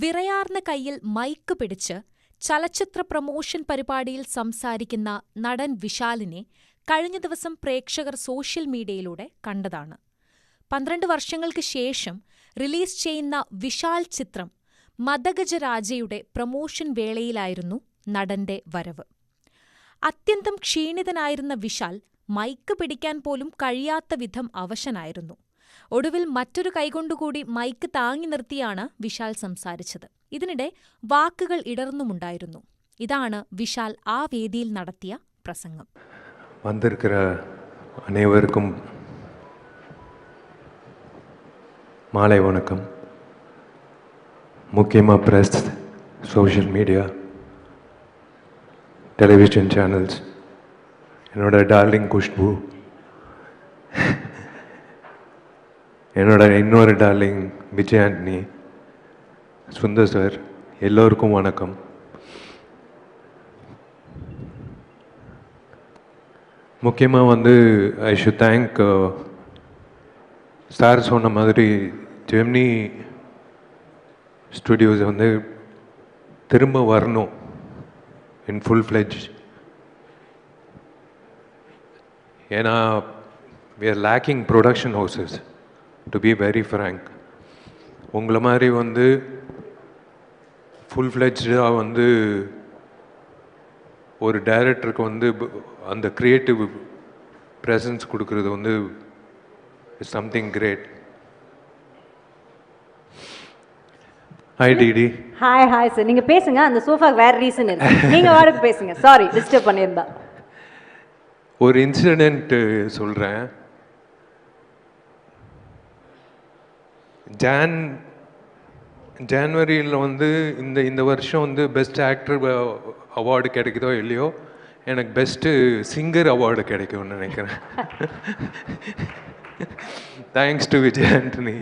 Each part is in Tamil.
വിറയാർന്ന കൈയിൽ മൈക്ക് പിടിച്ച് ചലച്ചിത്ര പ്രമോഷൻ പരിപാടിയിൽ സംസാരിക്കുന്ന നടൻ വിശാലിനെ കഴിഞ്ഞ ദിവസം പ്രേക്ഷകർ സോഷ്യൽ മീഡിയയിലൂടെ കണ്ടതാണ്. 12 വർഷങ്ങൾക്ക് ശേഷം റിലീസ് ചെയ്യുന്ന വിശാൽ ചിത്രം മദഗജരാജയുടെ പ്രമോഷൻ വേളയിലായിരുന്നു നടന്റെ വരവ്. അത്യന്തം ക്ഷീണിതനായിരുന്ന വിശാൽ മൈക്ക് പിടിക്കാൻ പോലും കഴിയാത്ത വിധം അവശനായിരുന്നു. ഒടുവിൽ മറ്റൊരു കൈകൊണ്ടുകൂടി മൈക്ക് താങ്ങി നിർത്തിയാണ് വിശാൽ സംസാരിച്ചത്. ഇതിനിടെ വാക്കുകൾ ഇടർന്നുമുണ്ടായിരുന്നു. ഇതാണ് വിശാൽ ആ വേദിയിൽ നടത്തിയ പ്രസംഗം. വന്നിരിக்கிற அனைவருக்கும் மாலை வணக்கம். முக்கியமாக press, social media, television channels, என்னோட டார்லிங் குஷ்பு, என்னோட இன்னொரு டார்லிங் விஜய் ஆண்டனி, சுந்தர் சார், எல்லோருக்கும் வணக்கம். முக்கியமாக ஐ ஷுட் தேங்க் சார் சொன்ன மாதிரி ஜெமினி ஸ்டுடியோஸ் திரும்ப வரணும் இன் ஃபுல் ஃப்ளெஜ். ஏன்னா we are lacking production houses, to be very frank. உங்களை மாதிரி ஃபுல் ஃப்ளெஜ்டாக ஒரு டைரக்டருக்கு அந்த க்ரியேட்டிவ் ப்ரெசன்ஸ் கொடுக்கறது is something great. Hi DD. Hi sir, நீங்கள் பேசுங்க. அந்த சோஃபாக்கு வேறு ரீசன் இல்லை, நீங்கள் வாடகை பேசுங்க. சாரி டிஸ்டர்ப் பண்ணியிருந்தா. ஒரு இன்சிடெண்ட் சொல்கிறேன். ஜான்வரியில் இந்த வருஷம் பெஸ்ட் ஆக்டர் அவார்டு கிடைக்குதோ இல்லையோ, எனக்கு பெஸ்ட்டு சிங்கர் அவார்டு கிடைக்கும்னு நினைக்கிறேன். Thanks to Vijay Antony.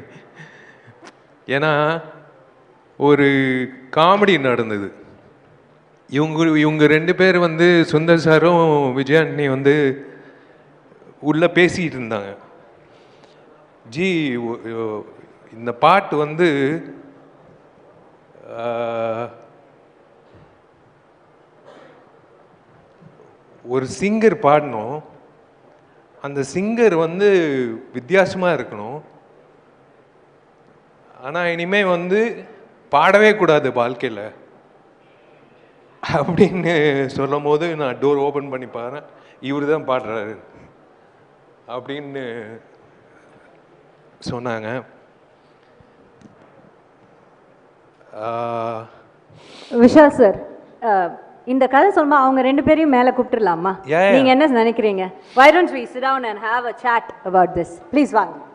ஏன்னா ஒரு காமெடி நடந்தது. இவங்க ரெண்டு பேர் சுந்தர் சாரும் விஜய் ஆண்டனி உள்ளே பேசிகிட்டு இருந்தாங்க. ஜி, இந்த பாட்டு ஒரு சிங்கர் பாடணும், அந்த சிங்கர் வித்தியாசமாக இருக்கணும், ஆனால் இனிமேல் பாடவே கூடாது வாழ்க்கையில் அப்படின்னு சொல்லும் போது நான் டோர் ஓப்பன் பண்ணி பாருறேன், இவர் தான் பாடுறாரு அப்படின்னு சொன்னாங்க. விஷால் சார், இந்த கதை சொல்லுமா அவங்க ரெண்டு பேரையும் மேலே கூப்பிட்டுலாமா? நீங்க என்ன நினைக்கிறீங்க? Why don't we sit down and have a chat about this? Please வாங்க.